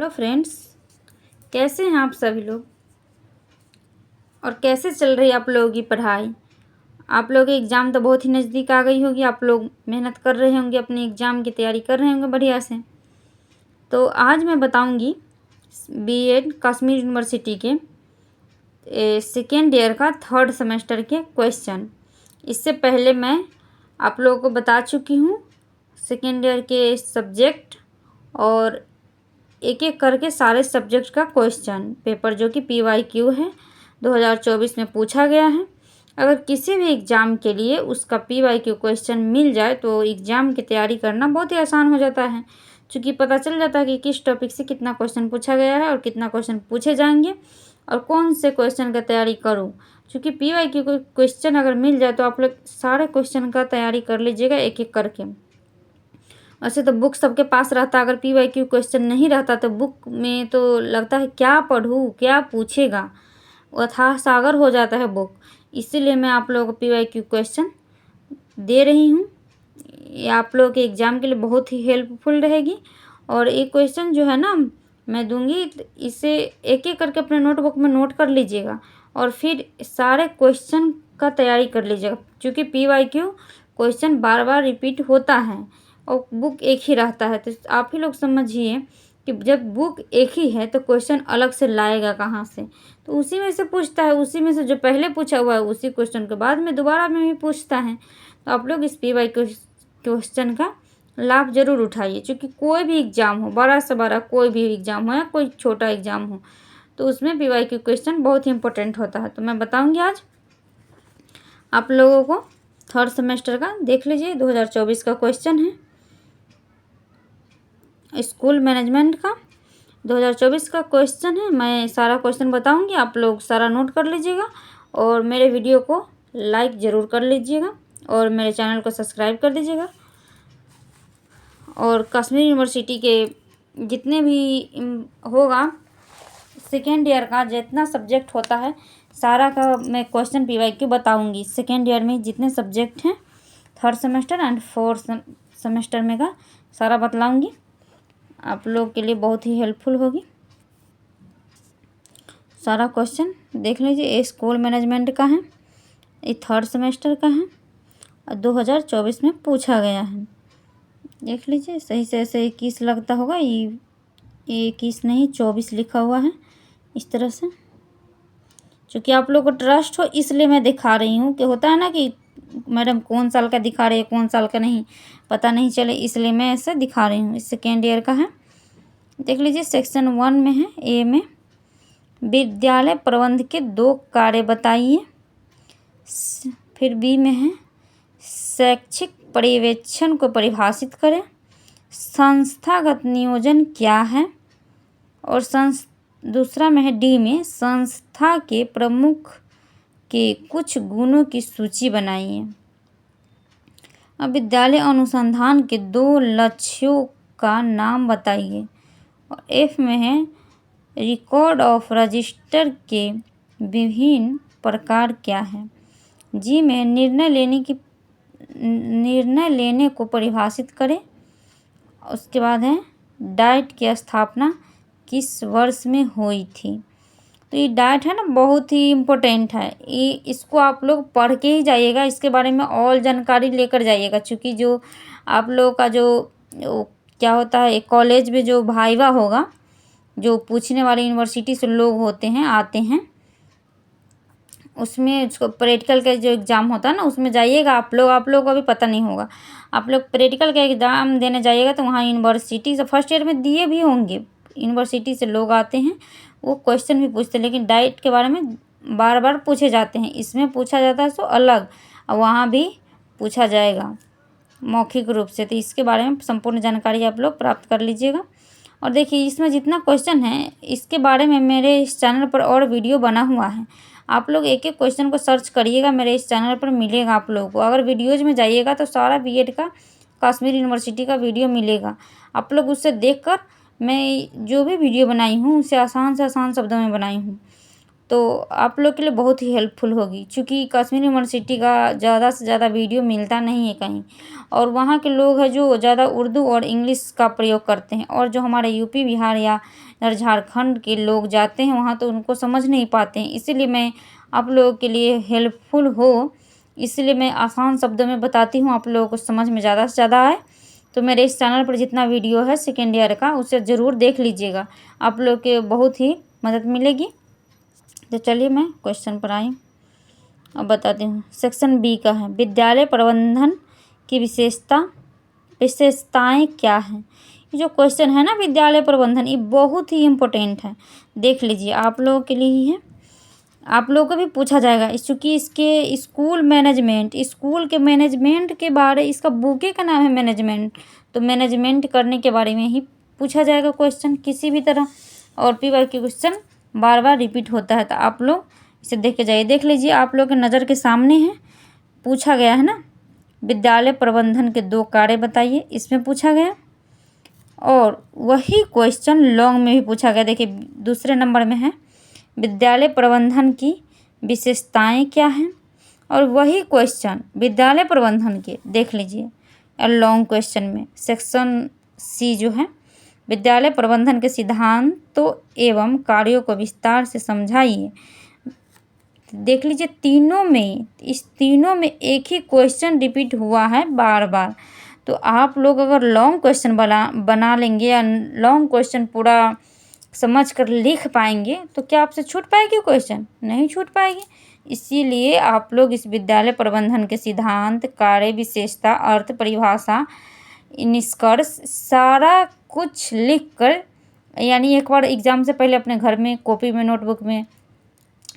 Hello friends, कैसे हैं आप सभी लोग और कैसे चल रही है आप लोगों की पढ़ाई। आप लोगों की एग्ज़ाम तो बहुत ही नज़दीक आ गई होगी। आप लोग मेहनत कर रहे होंगे, अपने एग्ज़ाम की तैयारी कर रहे होंगे बढ़िया से। तो आज मैं बताऊंगी बीएड कश्मीर यूनिवर्सिटी के सेकेंड ईयर का थर्ड सेमेस्टर के क्वेश्चन। इससे पहले मैं आप लोगों को बता चुकी हूँ सेकेंड ईयर के सब्जेक्ट और एक एक करके सारे सब्जेक्ट का क्वेश्चन पेपर जो कि PYQ है 2024 में पूछा गया है। अगर किसी भी एग्ज़ाम के लिए उसका PYQ क्वेश्चन मिल जाए तो एग्ज़ाम की तैयारी करना बहुत ही आसान हो जाता है, क्योंकि पता चल जाता है कि किस टॉपिक से कितना क्वेश्चन पूछा गया है और कितना क्वेश्चन पूछे जाएंगे और कौन से क्वेश्चन का तैयारी करूँ। क्योंकि PYQ क्वेश्चन अगर मिल जाए तो आप लोग सारे क्वेश्चन का तैयारी कर लीजिएगा एक एक करके। वैसे तो बुक सबके पास रहता, अगर PYQ क्वेश्चन नहीं रहता तो बुक में तो लगता है क्या पढ़ूँ क्या पूछेगा, अथाह सागर हो जाता है बुक। इसीलिए मैं आप लोगों को PYQ क्वेश्चन दे रही हूँ। ये आप लोगों के एग्ज़ाम के लिए बहुत ही हेल्पफुल रहेगी। और एक क्वेश्चन जो है ना मैं दूंगी, इसे एक एक करके अपने नोटबुक में नोट कर लीजिएगा और फिर सारे क्वेश्चन का तैयारी कर लीजिएगा, क्योंकि PYQ क्वेश्चन बार बार रिपीट होता है और बुक एक ही रहता है। तो आप ही लोग समझिए कि जब बुक एक ही है तो क्वेश्चन अलग से लाएगा कहाँ से। तो उसी में से पूछता है, उसी में से जो पहले पूछा हुआ है उसी क्वेश्चन के बाद में दोबारा में भी पूछता है। तो आप लोग इस PYQ क्वेश्चन का लाभ ज़रूर उठाइए, क्योंकि कोई भी एग्ज़ाम हो, बड़ा से बड़ा कोई भी एग्ज़ाम हो या कोई छोटा एग्ज़ाम हो, तो उसमें PYQ क्वेश्चन बहुत ही इंपॉर्टेंट होता है। तो मैं बताऊँगी आज आप लोगों को थर्ड सेमेस्टर का। देख लीजिए 2024 का क्वेश्चन है स्कूल मैनेजमेंट का, 2024 का क्वेश्चन है। मैं सारा क्वेश्चन बताऊंगी, आप लोग सारा नोट कर लीजिएगा और मेरे वीडियो को लाइक ज़रूर कर लीजिएगा और मेरे चैनल को सब्सक्राइब कर दीजिएगा। और कश्मीर यूनिवर्सिटी के जितने भी होगा सेकेंड ईयर का जितना सब्जेक्ट होता है सारा का मैं क्वेश्चन PYQ बताऊंगी। सेकेंड ईयर में जितने सब्जेक्ट हैं third semester and fourth semester में का सारा बतलाऊंगी, आप लोग के लिए बहुत ही हेल्पफुल होगी। सारा क्वेश्चन देख लीजिए। ये स्कूल मैनेजमेंट का है, ये थर्ड सेमेस्टर का है और 2024 में पूछा गया है। देख लीजिए सही से ऐसे 21 लगता होगा, ये 21 नहीं 24 लिखा हुआ है इस तरह से। क्योंकि आप लोग को ट्रस्ट हो इसलिए मैं दिखा रही हूँ, कि होता है ना कि मैडम कौन साल का दिखा रही है कौन साल का नहीं पता नहीं चले, इसलिए मैं ऐसे दिखा रही हूँ। इस सेकेंड ईयर का है। देख लीजिए सेक्शन 1 में है, ए में विद्यालय प्रबंध के 2 कार्य बताइए। फिर बी में है शैक्षिक पर्यवेक्षण को परिभाषित करें। संस्थागत नियोजन क्या है। और दूसरा में है डी में संस्था के प्रमुख के कुछ गुणों की सूची बनाइए। अब विद्यालय अनुसंधान के 2 लक्ष्यों का नाम बताइए। और एफ में है रिकॉर्ड ऑफ रजिस्टर के विभिन्न प्रकार क्या है। जी में निर्णय लेने को परिभाषित करें। उसके बाद है डाइट की स्थापना किस वर्ष में हुई थी। तो ये डाइट है ना बहुत ही इम्पोर्टेंट है, ये इसको आप लोग पढ़ के ही जाइएगा, इसके बारे में और जानकारी लेकर जाइएगा। क्योंकि जो आप लोगों का जो क्या होता है कॉलेज में जो वाइवा होगा, जो पूछने वाले यूनिवर्सिटी से लोग होते हैं आते हैं, उसमें उसको प्रैक्टिकल का जो एग्ज़ाम होता है ना उसमें जाइएगा आप लोग को अभी पता नहीं होगा। आप लोग प्रैक्टिकल का एग्ज़ाम देने जाइएगा तो वहाँ यूनिवर्सिटी से फर्स्ट ईयर में दिए भी होंगे, यूनिवर्सिटी से लोग आते हैं वो क्वेश्चन भी पूछते हैं, लेकिन डाइट के बारे में बार बार पूछे जाते हैं। इसमें पूछा जाता है तो अलग, और वहाँ भी पूछा जाएगा मौखिक रूप से। तो इसके बारे में संपूर्ण जानकारी आप लोग प्राप्त कर लीजिएगा। और देखिए इसमें जितना क्वेश्चन है इसके बारे में मेरे इस चैनल पर और वीडियो बना हुआ है, आप लोग एक एक क्वेश्चन को सर्च करिएगा, मेरे इस चैनल पर मिलेगा आप लोगों को। अगर वीडियोज में जाइएगा तो सारा बीएड का कश्मीर यूनिवर्सिटी का वीडियो मिलेगा, आप लोग उससे देखकर मैं जो भी वीडियो बनाई हूँ उसे आसान से आसान शब्दों में बनाई हूँ, तो आप लोग के लिए बहुत ही हेल्पफुल होगी। क्योंकि कश्मीर यूनिवर्सिटी का ज़्यादा से ज़्यादा वीडियो मिलता नहीं है कहीं, और वहाँ के लोग हैं जो ज़्यादा उर्दू और इंग्लिश का प्रयोग करते हैं, और जो हमारे यूपी बिहार या इधर झारखंड के लोग जाते हैं वहाँ तो उनको समझ नहीं पाते हैं। इसीलिए मैं आप लोगों के लिए हेल्पफुल हो, इसलिए मैं आसान शब्दों में बताती हूँ, आप लोगों को समझ में ज़्यादा से ज़्यादा आए। तो मेरे इस चैनल पर जितना वीडियो है सेकेंड ईयर का उसे ज़रूर देख लीजिएगा, आप लोग के बहुत ही मदद मिलेगी। तो चलिए मैं क्वेश्चन पर आई, अब बताती हूँ। सेक्शन बी का है, विद्यालय प्रबंधन की विशेषताएं क्या हैं। ये जो क्वेश्चन है ना विद्यालय प्रबंधन, ये बहुत ही इम्पोर्टेंट है, देख लीजिए, आप लोगों के लिए ही है, आप लोगों को भी पूछा जाएगा। चूँकि इसके स्कूल के मैनेजमेंट के बारे, इसका बुके का नाम है मैनेजमेंट, तो मैनेजमेंट करने के बारे में ही पूछा जाएगा क्वेश्चन किसी भी तरह। और PY के क्वेश्चन बार बार रिपीट होता है, तो आप लोग इसे देख के जाइए। देख लीजिए, आप लोग के नज़र के सामने है, पूछा गया है ना, विद्यालय प्रबंधन के 2 कार्य बताइए, इसमें पूछा गया। और वही क्वेश्चन लॉन्ग में भी पूछा गया, देखिए दूसरे नंबर में है, विद्यालय प्रबंधन की विशेषताएं क्या हैं। और वही क्वेश्चन विद्यालय प्रबंधन के, देख लीजिए लॉन्ग क्वेश्चन में सेक्शन सी जो है, विद्यालय प्रबंधन के सिद्धांतों एवं कार्यों को विस्तार से समझाइए। देख लीजिए इस तीनों में एक ही क्वेश्चन रिपीट हुआ है बार बार। तो आप लोग अगर लॉन्ग क्वेश्चन बना लेंगे या लॉन्ग क्वेश्चन पूरा समझ कर लिख पाएंगे तो क्या आपसे छूट पाएगी क्वेश्चन? नहीं छूट पाएगी। इसीलिए आप लोग इस विद्यालय प्रबंधन के सिद्धांत, कार्य, विशेषता, अर्थ, परिभाषा, निष्कर्ष सारा कुछ लिख कर, यानी एक बार एग्ज़ाम से पहले अपने घर में कॉपी में नोटबुक में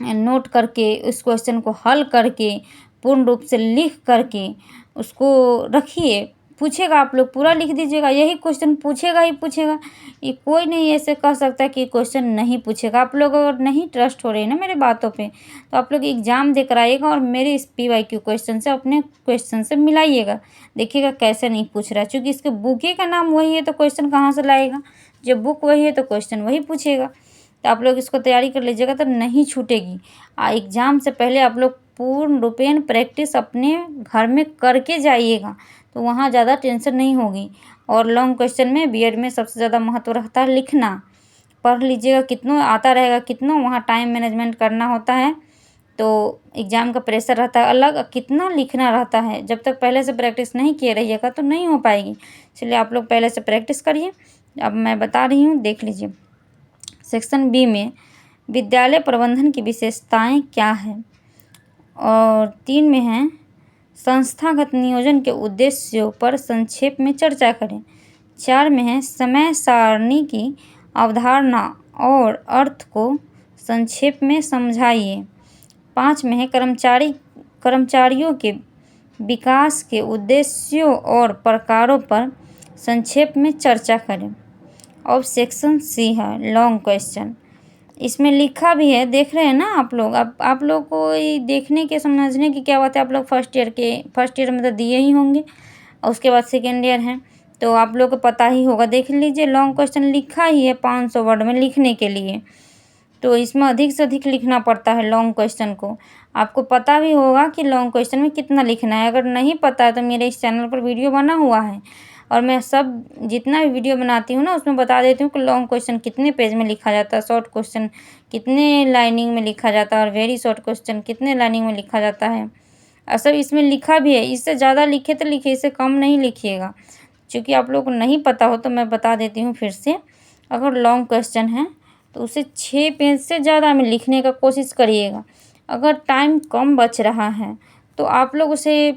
नोट करके उस क्वेश्चन को हल करके पूर्ण रूप से लिख करके उसको रखिए। पूछेगा, आप लोग पूरा लिख दीजिएगा, यही क्वेश्चन पूछेगा ही पूछेगा। ये कोई नहीं ऐसे कह सकता कि क्वेश्चन नहीं पूछेगा। आप लोग अगर नहीं ट्रस्ट हो रहे हैं ना मेरे बातों पे, तो आप लोग एग्ज़ाम देकर आइएगा और मेरे इस PYQ क्वेश्चन से अपने क्वेश्चन से मिलाइएगा, देखिएगा कैसे नहीं पूछ रहा है। चूँकि इसके बुके का नाम वही है तो क्वेश्चन कहाँ से लाएगा? जब बुक वही है तो क्वेश्चन वही पूछेगा। तो आप लोग इसको तैयारी कर लीजिएगा तो नहीं छूटेगी। एग्ज़ाम से पहले आप लोग पूर्ण रूपेण प्रैक्टिस अपने घर में करके जाइएगा, तो वहाँ ज़्यादा टेंशन नहीं होगी। और लॉन्ग क्वेश्चन में BED में सबसे ज़्यादा महत्व रहता है लिखना। पढ़ लीजिएगा, कितना आता रहेगा, कितना वहाँ टाइम मैनेजमेंट करना होता है, तो एग्ज़ाम का प्रेशर रहता है अलग, कितना लिखना रहता है। जब तक पहले से प्रैक्टिस नहीं किए रहिएगा तो नहीं हो पाएगी, इसलिए आप लोग पहले से प्रैक्टिस करिए। अब मैं बता रही हूँ, देख लीजिए। सेक्शन बी में विद्यालय प्रबंधन की विशेषताएं क्या है, और 3 में है संस्थागत नियोजन के उद्देश्यों पर संक्षेप में चर्चा करें। 4 में है समय सारणी की अवधारणा और अर्थ को संक्षेप में समझाइए। 5 में है कर्मचारियों के विकास के उद्देश्यों और प्रकारों पर संक्षेप में चर्चा करें। और सेक्शन सी है लॉन्ग क्वेश्चन, इसमें लिखा भी है, देख रहे हैं ना आप लोग। अब आप लोग को ये देखने के समझने की क्या बात है, आप लोग फर्स्ट ईयर में तो दिए ही होंगे और उसके बाद सेकेंड ईयर है, तो आप लोग को पता ही होगा। देख लीजिए, लॉन्ग क्वेश्चन लिखा ही है 500 वर्ड में लिखने के लिए, तो इसमें अधिक से अधिक लिखना पड़ता है लॉन्ग क्वेश्चन को। आपको पता भी होगा कि लॉन्ग क्वेश्चन में कितना लिखना है। अगर नहीं पता है तो मेरे इस चैनल पर वीडियो बना हुआ है, और मैं सब जितना भी वीडियो बनाती हूँ ना उसमें बता देती हूँ कि लॉन्ग क्वेश्चन कितने पेज में लिखा जाता है, शॉर्ट क्वेश्चन कितने लाइनिंग में लिखा जाता है, और वेरी शॉर्ट क्वेश्चन कितने लाइनिंग में लिखा जाता है। और सब इसमें लिखा भी है। इससे ज़्यादा लिखे तो लिखिए, इससे कम नहीं लिखिएगा। क्योंकि आप लोग को नहीं पता हो तो मैं बता देती हूँ फिर से। अगर लॉन्ग क्वेश्चन है तो उसे 6 पेज से ज़्यादा में लिखने का कोशिश करिएगा। अगर टाइम कम बच रहा है तो आप लोग उसे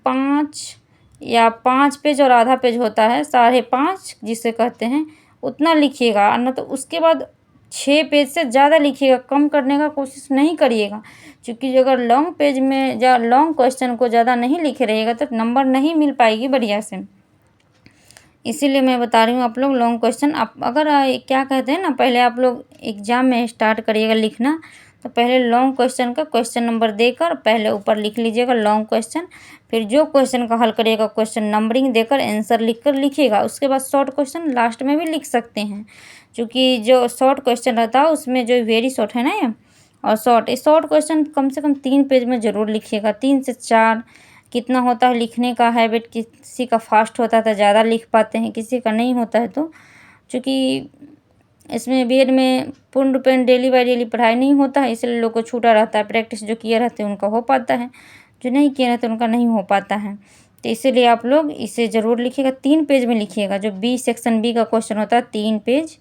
5 पेज और आधा पेज होता है 5.5 जिसे कहते हैं, उतना लिखिएगा। न तो उसके बाद 6 पेज से ज़्यादा लिखिएगा, कम करने का कोशिश नहीं करिएगा। क्योंकि अगर लॉन्ग पेज में या लॉन्ग क्वेश्चन को ज़्यादा नहीं लिखे रहिएगा तो नंबर नहीं मिल पाएगी बढ़िया से। इसीलिए मैं बता रही हूँ आप लोग लॉन्ग क्वेश्चन, आप अगर क्या कहते हैं ना, पहले आप लोग एग्ज़ाम में स्टार्ट करिएगा लिखना, तो पहले लॉन्ग क्वेश्चन का क्वेश्चन नंबर देकर पहले ऊपर लिख लीजिएगा लॉन्ग क्वेश्चन। फिर जो क्वेश्चन का हल करिएगा क्वेश्चन नंबरिंग देकर आंसर लिखकर लिखिएगा। उसके बाद शॉर्ट क्वेश्चन लास्ट में भी लिख सकते हैं, क्योंकि जो शॉर्ट क्वेश्चन रहता है उसमें जो वेरी शॉर्ट है ना ये, और शॉर्ट क्वेश्चन कम से कम 3 पेज में ज़रूर लिखिएगा, 3 से 4 कितना होता है लिखने का हैबिट। किसी का फास्ट होता है तो ज़्यादा लिख पाते हैं, किसी का नहीं होता है तो, चूँकि इसमें बीएड में पूर्ण रूपेण डेली बाय डेली पढ़ाई नहीं होता है, इसलिए लोग को छूटा रहता है। प्रैक्टिस जो किए रहते हैं उनका हो पाता है, जो नहीं किए रहते उनका नहीं हो पाता है। तो इसीलिए आप लोग इसे ज़रूर लिखिएगा। 3 पेज में लिखिएगा। जो बी सेक्शन बी का क्वेश्चन होता है 3 पेज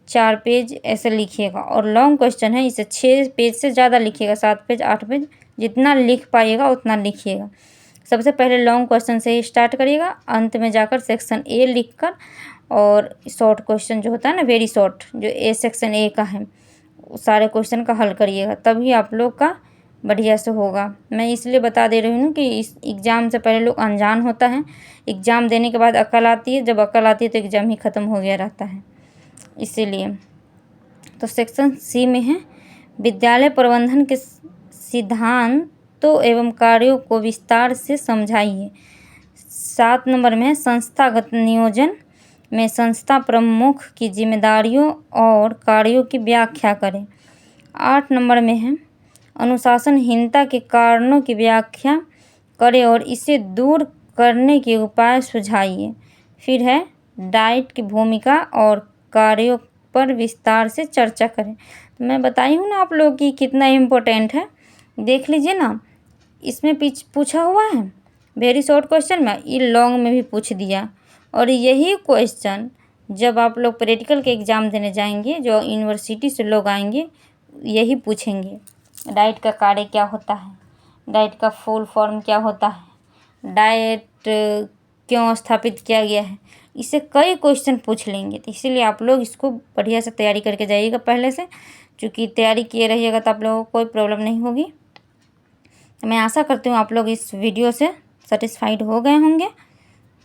4 पेज ऐसे लिखिएगा। और लॉन्ग क्वेश्चन है, इसे 6 पेज से ज़्यादा लिखिएगा, 7 पेज 8 पेज जितना लिख पाइएगा उतना लिखिएगा। सबसे पहले लॉन्ग क्वेश्चन से ही स्टार्ट करिएगा, अंत में जाकर सेक्शन ए लिखकर और शॉर्ट क्वेश्चन जो होता है ना, वेरी शॉर्ट, जो ए सेक्शन ए का है, सारे क्वेश्चन का हल करिएगा, तभी आप लोग का बढ़िया से होगा। मैं इसलिए बता दे रही हूँ कि इस एग्ज़ाम से पहले लोग अनजान होता है, एग्ज़ाम देने के बाद अकल आती है, जब अकल आती है तो एग्ज़ाम ही ख़त्म हो गया रहता है, इसीलिए। तो सेक्शन सी में है विद्यालय प्रबंधन के सिद्धांतों एवं कार्यों को विस्तार से समझाइए। 7 नंबर में संस्थागत नियोजन में संस्था प्रमुख की जिम्मेदारियों और कार्यों की व्याख्या करें। 8 नंबर में है अनुशासनहीनता के कारणों की व्याख्या करें और इसे दूर करने के उपाय सुझाइए। फिर है डाइट की भूमिका और कार्यों पर विस्तार से चर्चा करें। तो मैं बताई हूँ ना आप लोग की कितना इम्पोर्टेंट है, देख लीजिए ना, इसमें पूछा हुआ है वेरी शॉर्ट क्वेश्चन में, ये लॉन्ग में भी पूछ दिया। और यही क्वेश्चन जब आप लोग प्रैक्टिकल के एग्ज़ाम देने जाएंगे, जो यूनिवर्सिटी से लोग आएंगे, यही पूछेंगे डाइट का कार्य क्या होता है, डाइट का फुल फॉर्म क्या होता है, डाइट क्यों स्थापित किया गया है, इससे कई क्वेश्चन पूछ लेंगे। तो इसीलिए आप लोग इसको बढ़िया से तैयारी करके जाइएगा पहले से, क्योंकि तैयारी किए रहिएगा तो आप लोगों को कोई प्रॉब्लम नहीं होगी। तो मैं आशा करती हूँ आप लोग इस वीडियो से सेटिस्फाइड हो गए होंगे।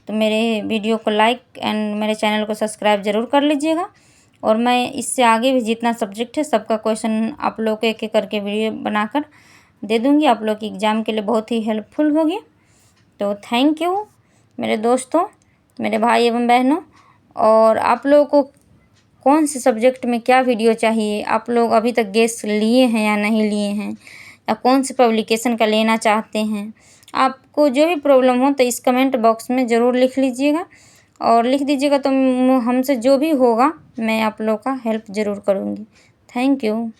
तो मेरे वीडियो को लाइक एंड मेरे चैनल को सब्सक्राइब ज़रूर कर लीजिएगा। और मैं इससे आगे भी जितना सब्जेक्ट है सबका क्वेश्चन आप लोग को एक एक करके वीडियो बनाकर दे दूँगी, आप लोग की एग्ज़ाम के लिए बहुत ही हेल्पफुल होगी। तो थैंक यू मेरे दोस्तों, मेरे भाई एवं बहनों। और आप लोगों को कौन से सब्जेक्ट में क्या वीडियो चाहिए, आप लोग अभी तक गेस लिए हैं या नहीं लिए हैं, या कौन से पब्लिकेशन का लेना चाहते हैं, आपको जो भी प्रॉब्लम हो तो इस कमेंट बॉक्स में ज़रूर लिख लीजिएगा और लिख दीजिएगा। तो हमसे जो भी होगा मैं आप लोग का हेल्प ज़रूर करूँगी। Thank you.